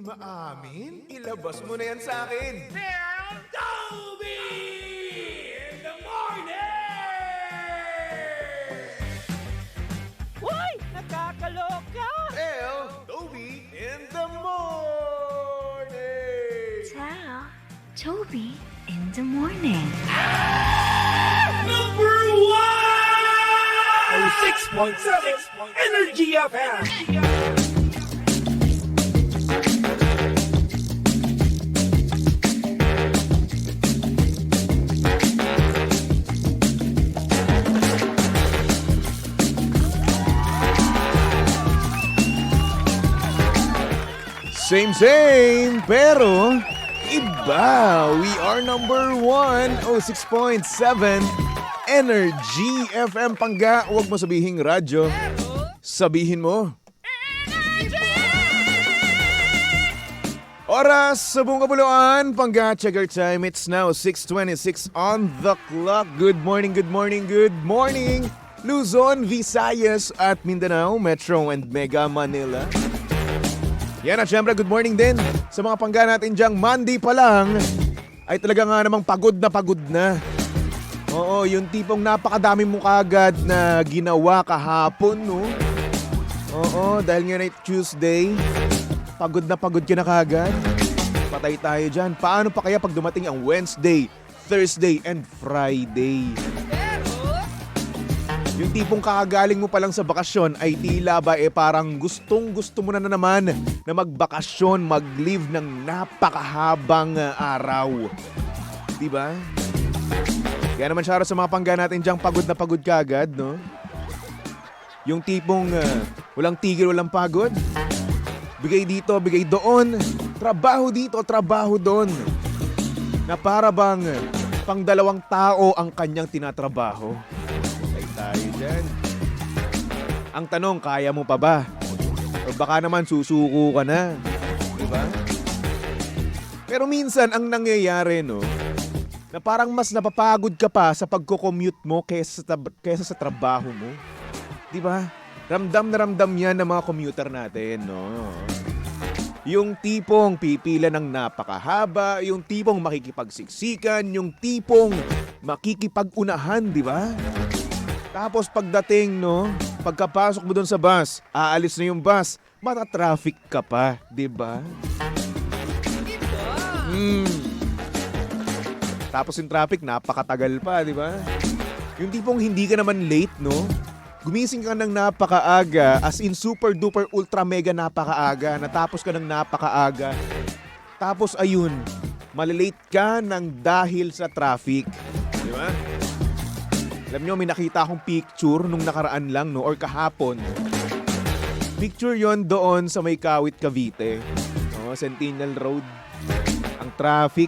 Maamin? Ilabas mo na yan sa akin. Meron Toby in the morning! Uy! Nakakaloka! El, Toby in the morning! Tara, Toby in the morning. Number 1! 6.7 Energy FM! Same, pero iba. We are number 1, 6.7 Energy FM. Pangga, huwag mo sabihing radyo. Sabihin mo. Oras sa buong kapuluan. Pangga, check our time. It's now 6:26 on the clock. Good morning. Luzon, Visayas at Mindanao, Metro and Mega Manila. Yan at syempre, good morning din sa mga pangga natin dyang Monday pa lang ay talaga nga namang pagod na. Oo, yung tipong napakadami mo kagad na ginawa kahapon, no? Oo, dahil nga na Tuesday, pagod ka na kagad. Patay tayo dyan. Paano pa kaya pag dumating ang Wednesday, Thursday, and Friday? Yung tipong kakagaling mo pa lang sa bakasyon ay tila ba parang gustong-gusto mo na naman na magbakasyon, mag-live ng napakahabang araw. Diba? Kaya naman shoutout sa mga pangga natin dyang pagod na pagod ka agad, no? Yung tipong walang tigil, walang pagod. Bigay dito, bigay doon. Trabaho dito, trabaho doon. Na para bang pang dalawang tao ang kanyang tinatrabaho. Tayo dyan. Ang tanong, kaya mo pa ba? O baka naman susuko ka na. Diba? Pero minsan, ang nangyayari, no, na parang mas napapagod ka pa sa pagko-commute mo kaysa sa trabaho mo. Diba? Ramdam na ramdam yan ng mga commuter natin, no? Yung tipong pipila ng napakahaba, yung tipong makikipagsiksikan, yung tipong makikipag-unahan, di ba? Tapos pagdating, no, pagkapasok mo doon sa bus, aalis na yung bus, mata-traffic ka pa, di ba? Tapos yung traffic, napakatagal pa, di ba? Yung tipong hindi ka naman late, no? Gumising ka ng napakaaga, as in super duper ultra mega napakaaga, natapos ka ng napakaaga. Tapos ayun, malilate ka ng dahil sa traffic, di ba? Alam nyo, may nakita akong picture nung nakaraan lang, no, or kahapon. Picture yon doon sa may Kawit, Cavite. Centennial Road. Ang traffic.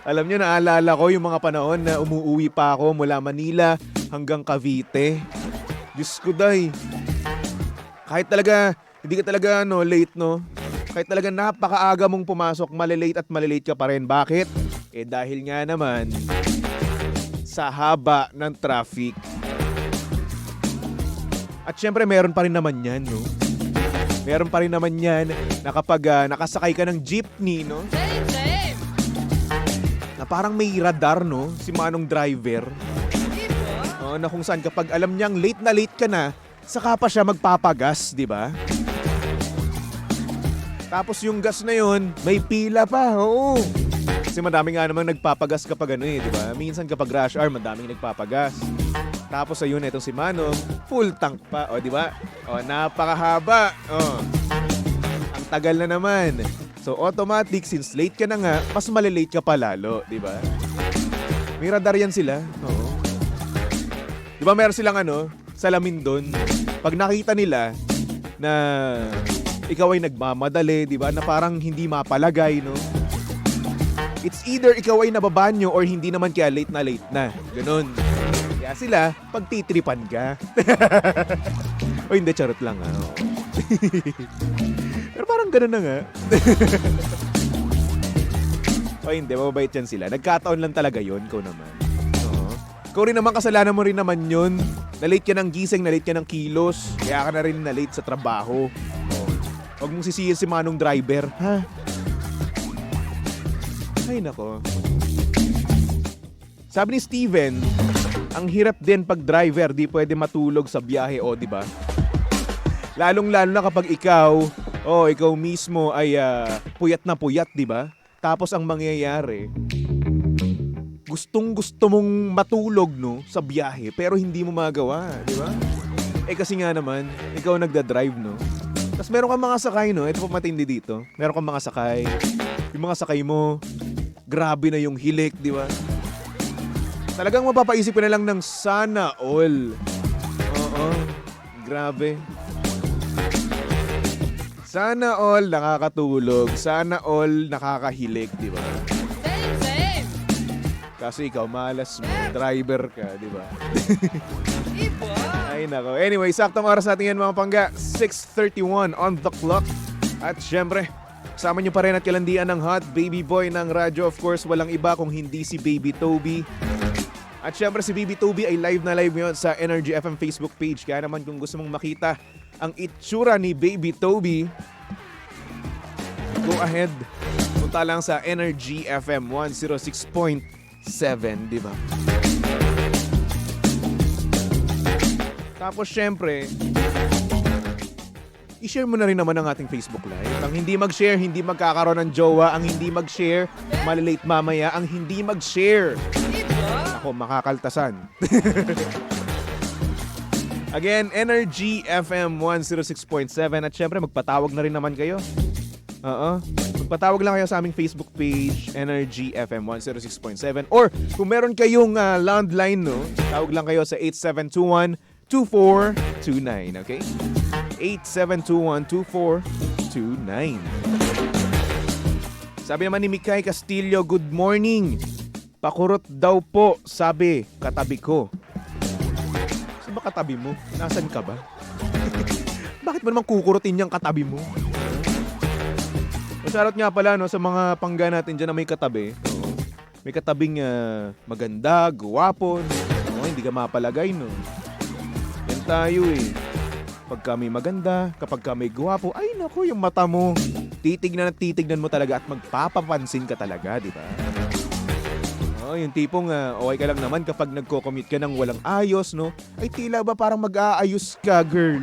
Alam nyo, naalala ko yung mga panahon na umuwi pa ako mula Manila hanggang Cavite. Diyos ko, day. Kahit talaga, hindi ka talaga late, no? Kahit talaga napakaaga mong pumasok, malilate ka pa rin. Bakit? Dahil nga naman sa haba ng traffic. At syempre, meron pa rin naman yan, no? Meron pa rin naman yan na kapag nakasakay ka ng jeepney, no? Na parang may radar, no? Si manong driver. Na kung saan kapag alam niyang late ka na, saka pa siya magpapagas, di ba? Tapos yung gas na yun, may pila pa, oo. Kasi madami nga namang nagpapagas kapag di ba? Minsan kapag rush hour, madaming nagpapagas. Tapos ayun, itong si Manong, full tank pa, di ba? Napakahaba. Ang tagal na naman. So automatic, since late ka na nga, mas malilate ka pa lalo, di ba? May radar yan sila. Oo. Di ba meron silang salamin doon? Pag nakita nila na ikaw ay nagmamadali, di ba? Na parang hindi mapalagay, no? It's either ikaw ay nababanyo or hindi naman kaya late na. Ganun. Kaya sila, pagtitripan ka. O hindi, charot lang. Pero parang ganun na nga. O hindi, mababait yan sila. Nagkataon lang talaga yun, ikaw naman. Ikaw rin naman, kasalanan mo rin naman yun. Na-late ka ng gising, na-late ka ng kilos. Kaya ka na rin na-late sa trabaho. Oh. 'Di ba? Meron pa rin naman 'yan, no? Yung tipong Huwag mong sisihin si Manong driver, ha? Ay, nako. Sabi ni Steven, ang hirap din pag driver, di pwede matulog sa biyahe, o, di ba? Lalong-lalo na kapag ikaw mismo ay puyat na puyat, di ba? Tapos ang mangyayari, gustong-gusto mong matulog, no, sa biyahe, pero hindi mo magawa, di ba? Kasi nga naman, ikaw nagda-drive, no? Tapos meron kang mga sakay, no? Ito po matindi dito. Meron kang mga sakay. Yung mga sakay mo, grabe na yung hilik, di ba? Talagang mapapaisip ka na lang ng sana all. Oo, grabe. Sana all nakakatulog. Sana all nakakahilik, di ba? Same! Kasi ikaw, malas mo. Driver ka, di ba? Iba! Ay, nako. Anyway, saktong oras natin yan, mga pangga. 6:31 on the clock. At syempre, kasama nyo pa rin at kalandian ng hot baby boy ng radyo. Of course, walang iba kung hindi si Baby Toby. At syempre, si Baby Toby ay live na live ngayon sa Energy FM Facebook page. Kaya naman kung gusto mong makita ang itsura ni Baby Toby, go ahead. Punta lang sa Energy FM 106.7, di ba? Tapos syempre, i-share mo na rin naman ang ating Facebook Live. Ang hindi mag-share, hindi magkakaroon ng jowa. Ang hindi mag-share, malilate mamaya. Ang hindi mag-share, ako, makakaltasan. Again, Energy FM 106.7. At syempre, magpatawag na rin naman kayo. Oo. Magpatawag lang kayo sa aming Facebook page, Energy FM 106.7. Or kung meron kayong landline, no, tawag lang kayo sa 8721-2429, okay? 8721-2429. Sabi naman ni Mikay Castillo, good morning. Pakurot daw po, sabi, katabi ko. Saan ba katabi mo? Nasaan ka ba? Bakit mo naman kukurutin yung katabi mo? Masarot nga pala, no, sa mga pangga natin dyan na may katabi. Oo. May katabing maganda, guwapo. No, hindi ka mapalagay, no? Yan tayo eh. Pagka may maganda, kapag ka may guwapo, ay naku, yung mata mo. Titignan at titignan mo talaga at magpapapansin ka talaga, di ba? Oh, yung tipong okay ka lang naman kapag nagko-commute ka ng walang ayos, no? Ay tila ba parang mag-aayos ka, girl?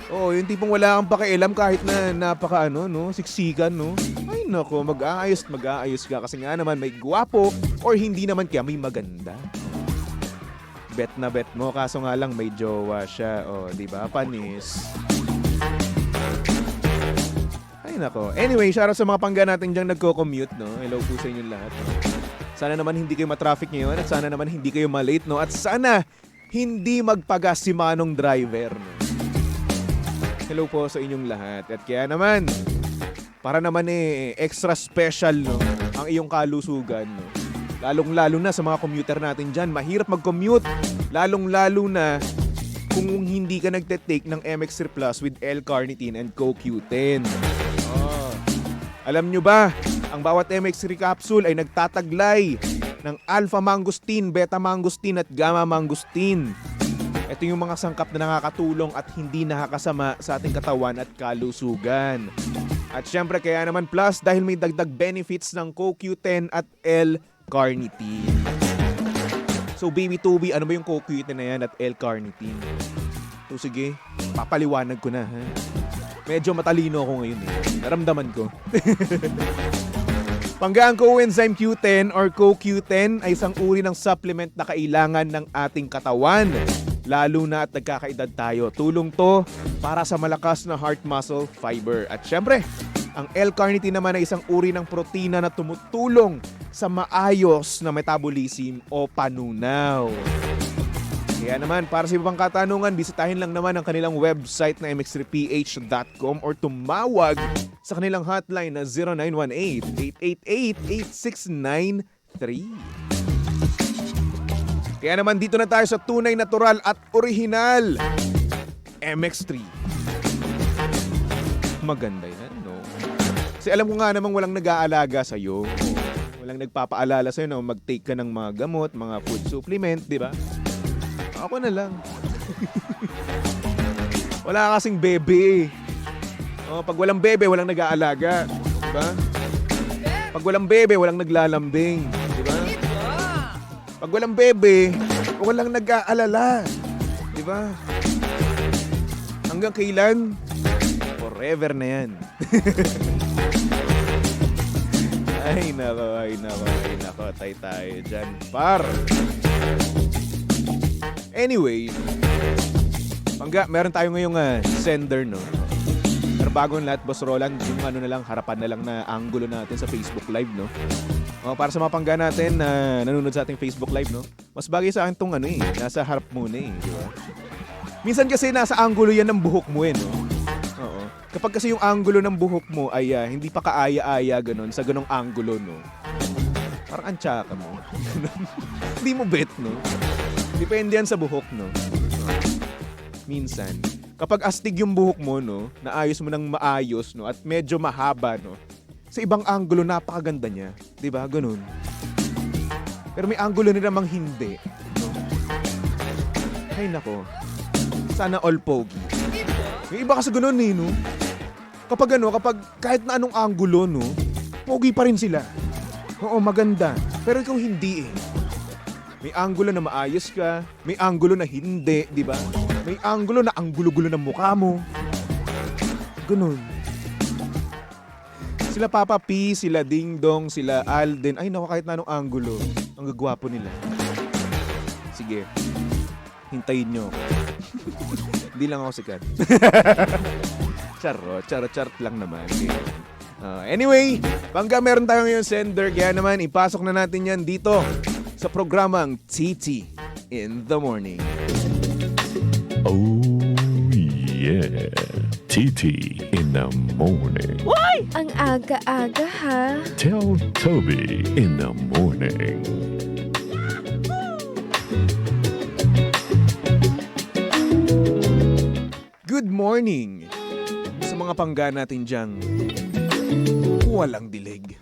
Oh, yung tipong wala kang pakialam kahit na napaka no, siksikan, no? Ay nako, mag-aayos ka kasi nga naman may guwapo or hindi naman kaya may maganda. Bet na bet mo, kaso nga lang may jowa siya, oh, di ba? Panis. Ay nako. Anyway, shoutout sa mga pangga natin diyang nagko-commute, no? Hello po sa inyong lahat, no? Sana naman hindi kayo matraffic ngayon at sana naman hindi kayo malate, no? At sana hindi magpagas si Manong driver, no? Hello po sa inyong lahat. At kaya naman, para naman extra special, no, ang iyong kalusugan, no? Lalong-lalo na sa mga commuter natin dyan. Mahirap mag-commute. Lalong-lalo na kung hindi ka nagte-take ng MX3 Plus with L-carnitine and CoQ10. Oh. Alam nyo ba, ang bawat MX3 capsule ay nagtataglay ng alpha mangosteen, beta mangosteen at gamma mangosteen. Ito yung mga sangkap na nakakatulong at hindi nakakasama sa ating katawan at kalusugan. At syempre kaya naman plus dahil may dagdag benefits ng CoQ10 at L-carnitine. So Baby Toby, ano ba yung CoQ10 na yan at L-carnitine? So sige, papaliwanag ko na, ha? Medyo matalino ako ngayon, eh. Naramdaman ko. Panggaang coenzyme Q10 or CoQ10 ay isang uri ng supplement na kailangan ng ating katawan. Lalo na at nagkakaedad tayo. Tulong to para sa malakas na heart muscle fiber. At syempre, ang L-carnitine naman ay isang uri ng protina na tumutulong sa maayos na metabolism o panunaw. Kaya naman, para sa ibang katanungan, bisitahin lang naman ang kanilang website na mx3ph.com or tumawag sa kanilang hotline na 0918-888-8693. Kaya naman dito na tayo sa tunay, natural at orihinal MX3. Maganda yan, no? Kasi alam ko nga namang walang nag-aalaga sa'yo. Walang nagpapaalala sa'yo na mag-take ka ng mga gamot, mga food supplement, di ba? Ako na lang. Wala kasing bebe. Oh, pag walang bebe, walang nag-aalaga. Diba? Pag walang bebe, walang naglalambing. Diba? Pag walang bebe, walang nag-aalala. Diba? Hanggang kailan? Forever na yan. Ay nako, tayo dyan, par. Anyway, Pangga, meron tayo ngayong sender, no? Pero bago ang lahat, Boss Roland, yung ano na lang, harapan na lang na angulo natin sa Facebook Live, no? O, para sa mga pangga natin na nanonood sa ating Facebook Live, no? Mas bagay sa akin tong ano nasa harap muna di ba? Minsan kasi nasa angulo yan ng buhok mo no? Oo. Kapag kasi yung angulo ng buhok mo ay hindi pa kaaya-aya ganun, sa ganong angulo, no? Parang antsaka mo. Hindi mo bet, no? Depende yan sa buhok, no? Minsan, kapag astig yung buhok mo, no, naayos mo ng maayos, no, at medyo mahaba, no, sa ibang angulo, napakaganda niya. Diba? Ganun. Pero may angulo na namang hindi. No? Ay, nako. Sana all pogi. Yung iba kasi ganun, no? Kapag kahit na anong angulo, no, pogi pa rin sila. Oo, maganda. Pero ikaw hindi, May angulo na maayos ka, may angulo na hindi, di ba? May angulo na ang gulo-gulo ng mukha mo. Ganun. Sila Papa P, sila Ding Dong, sila Alden. Ay naku, kahit na anong angulo. Ang gagwapo nila. Sige. Hintayin nyo ako. Hindi lang ako sikat. Charot lang naman. Anyway, Pangga, meron tayo ngayon sender. Kaya naman, ipasok na natin yan dito sa programang TT in the Morning. Oh yeah, TT in the morning. Ang aga-aga ha. Tell Toby in the morning. Good morning sa mga pangga natin dyang walang dilig.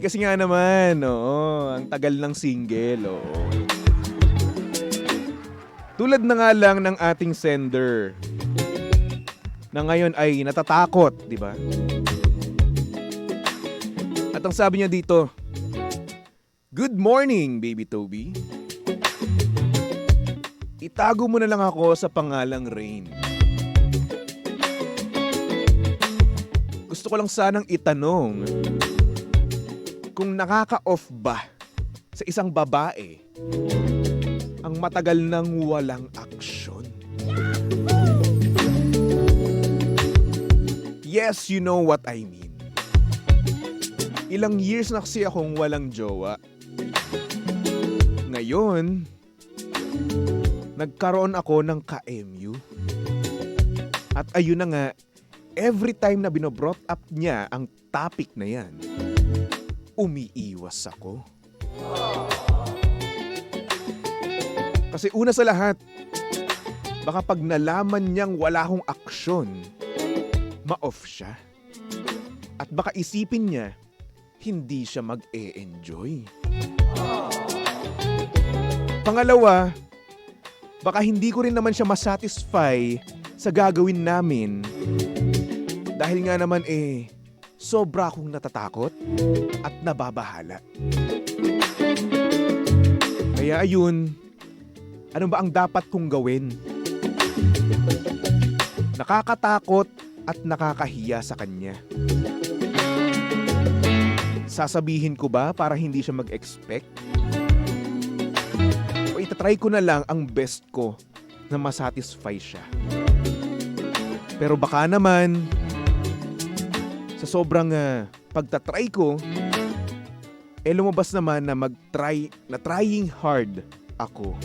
Kasi nga naman, ang tagal ng single, Tulad na nga lang ng ating sender na ngayon ay natatakot, di ba? At ang sabi niya dito, "Good morning, Baby Toby. Itago mo na lang ako sa pangalang Rain. Gusto ko lang sanang itanong kung nakaka-off ba sa isang babae ang matagal nang walang aksyon." Yes, you know what I mean. Ilang years na kasi akong walang jowa. Ngayon, nagkaroon ako ng ka-MU. At ayun na nga, every time na bino-brought up niya ang topic na yan, umiiwas ako. Kasi una sa lahat, baka pag nalaman niyang wala akong aksyon, ma-off siya. At baka isipin niya, hindi siya mag-e-enjoy. Pangalawa, baka hindi ko rin naman siya masatisfy sa gagawin namin. Dahil nga naman sobra akong natatakot at nababahala. Kaya ayun, ano ba ang dapat kong gawin? Nakakatakot at nakakahiya sa kanya. Sasabihin ko ba para hindi siya mag-expect? O itatry ko na lang ang best ko na masatisfy siya? Pero baka naman, sa sobrang pagtatry ko, lumabas naman na trying hard ako.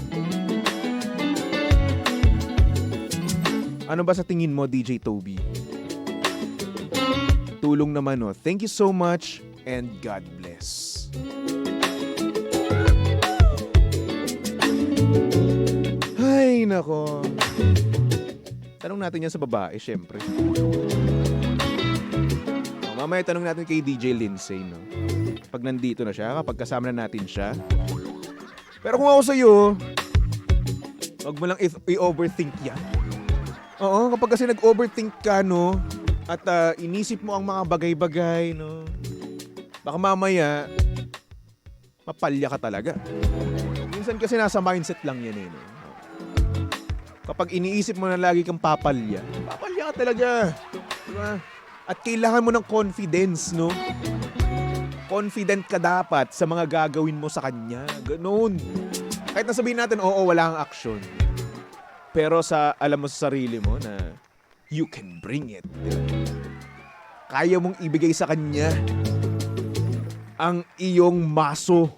Ano ba sa tingin mo, DJ Toby? Tulong naman, Thank you so much and God bless. Ay, nako. Tanong natin yan sa babae, syempre. Mamaya tanong natin kay DJ Lindsay, Pag nandito na siya, kapag kasama na natin siya. Pero kung ako sa'yo, wag mo lang i-overthink yan. Oo, kapag kasi nag-overthink ka, no? At inisip mo ang mga bagay-bagay, no? Baka mamaya, mapalya ka talaga. Minsan kasi nasa mindset lang yan, eh, no? Kapag iniisip mo na lagi kang papalya ka talaga. Diba? At kailangan mo ng confidence, no? Confident ka dapat sa mga gagawin mo sa kanya. Ganun. Kahit na sabihin natin, oo, wala kang action. Pero alam mo sa sarili mo na you can bring it. Diba? Kaya mong ibigay sa kanya ang iyong maso.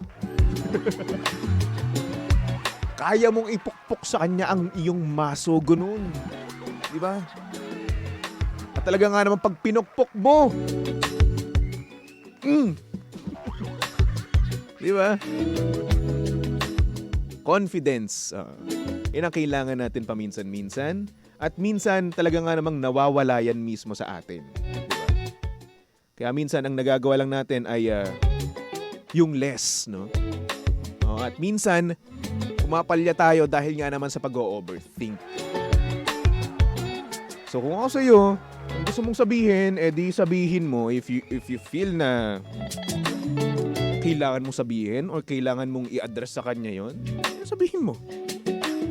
Kaya mong ipukpok sa kanya ang iyong maso. Ganun. Diba? At talaga nga naman pag pinukpok mo, diba? Confidence. Yan ang kailangan natin paminsan-minsan. At minsan talaga nga namang nawawala yan mismo sa atin. Diba? Kaya minsan ang nagagawa lang natin ay yung less, no? At minsan, pumapalya tayo dahil nga naman sa pag-overthink. So kung ako sa'yo, kung gusto mong sabihin, edi sabihin mo if you feel na kailangan mong sabihin or kailangan mong i-address sa kanya yon, sabihin mo.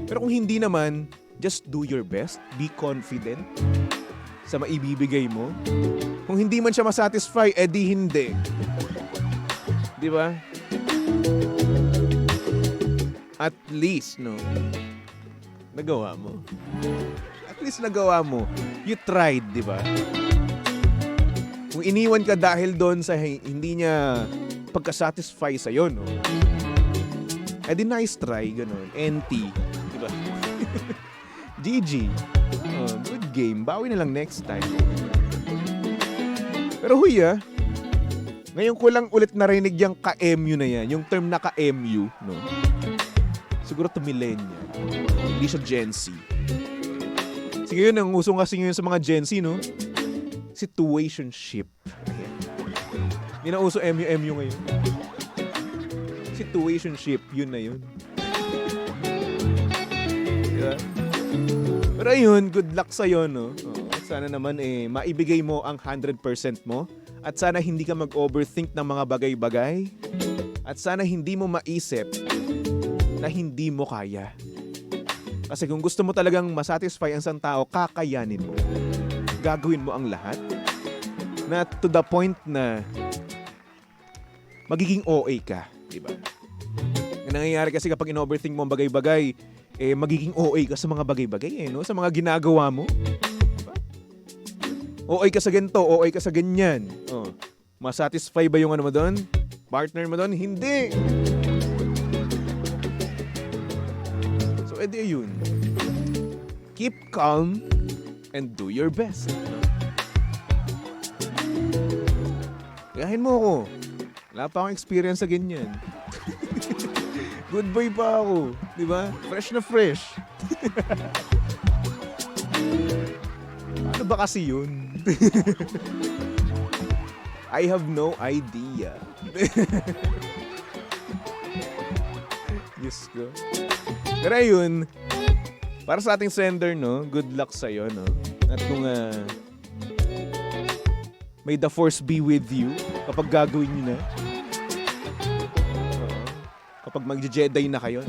Pero kung hindi naman, just do your best. Be confident sa maibibigay mo. Kung hindi man siya masatisfy, edi hindi. Di ba? At least, no? Nagawa mo. At least nagawa mo. You tried, di ba? Kung iniwan ka dahil doon sa hindi niya pagka-satisfy sa'yo, no? Eh di nice try, ganun. NT, di ba? GG. Good game. Bawi na lang next time. Pero huy, ngayon ko lang ulit narinig yung ka-MU na yan. Yung term na ka-MU, no? Siguro to millennial. Hindi siya Gen Z. Sige yun, ang uso kasi ngayon sa mga Gen Z, no? Situationship. Ayan. Hindi na uso MU ngayon. Situationship, yun na yun. Diba? Pero ayun, good luck sa'yo, no? Sana naman maibigay mo ang 100% mo. At sana hindi ka mag-overthink ng mga bagay-bagay. At sana hindi mo maisip na hindi mo kaya. Kasi kung gusto mo talagang masatisfy ang isang tao, kakayanin mo. Gagawin mo ang lahat. Na to the point na magiging OA ka. Diba? Ang nangyayari kasi kapag in-overthink mo ang bagay-bagay, magiging OA ka sa mga bagay-bagay, no? Sa mga ginagawa mo. Diba? OA ka sa ganito, OA ka sa ganyan. Masatisfy ba yung ano mo doon? Partner mo doon? Hindi! So, edi yun. Keep calm and do your best. Gayahin mo ako. Wala pa akong experience sa ganyan. Good boy pa ako. Diba? Fresh na fresh. Paano ba kasi yun? I have no idea. Diyos ko. Pero ayun, para sa ating sender, no? Good luck sa'yo, no? At kung may the force be with you kapag gagawin nyo na. Kapag mag-Jedi na kayo.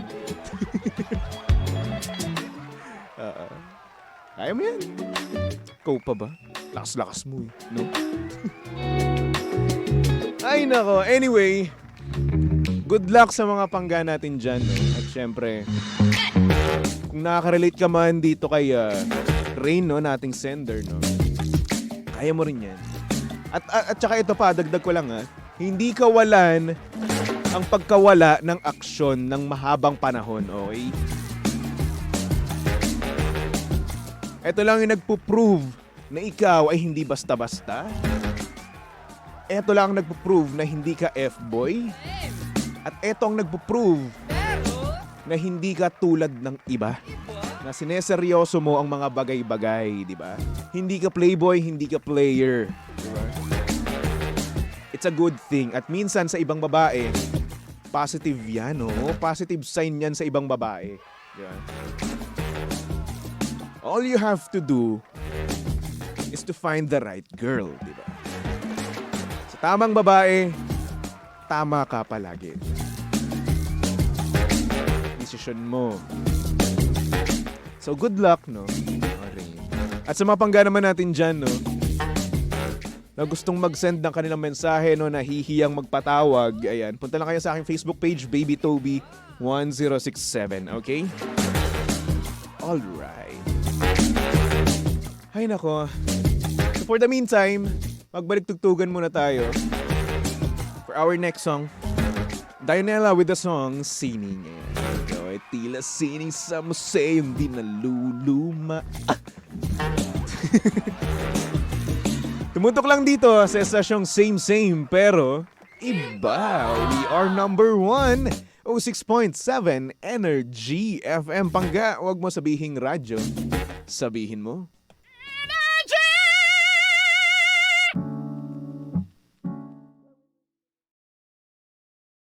Kaya mo yan. Ikaw pa ba? Lakas-lakas mo no? Ay nako. Anyway, good luck sa mga pangga natin dyan. No? At syempre, kung nakaka-relate ka man dito kay Rain, no, nating sender, no? Kaya mo rin yan. At saka ito pa, dagdag ko lang hindi kawalan ang pagkawala ng aksyon ng mahabang panahon, okay? Ito lang yung nagpo-prove na ikaw ay hindi basta-basta. Ito lang ang nagpo-prove na hindi ka F-boy. At ito ang nagpo-prove na hindi ka tulad ng iba. Na sineseryoso mo ang mga bagay-bagay, di ba? Hindi ka playboy, hindi ka player. Di ba? It's a good thing. At minsan sa ibang babae, positive yan, no? Positive sign yan sa ibang babae. Di ba? All you have to do is to find the right girl, di ba? Sa tamang babae, tama ka palagi. Desisyon mo. So good luck, no? Okay. At sa mga pangga naman natin dyan, no? Na gustong mag-send ng kanilang mensahe, no? Nahihiyang magpatawag. Ayan, punta lang kayo sa aking Facebook page, BabyToby1067, okay? Alright. Ay nako. So for the meantime, magbalik tugtugan muna tayo. For our next song, Dianella with the song Sining. Ikaw ay tila sining sa museyong di naluluma. Tumutok lang dito sa estasyong same pero iba. We are number 1. 06.7 Energy FM. Pangga, huwag mo sabihing radyo. Sabihin mo.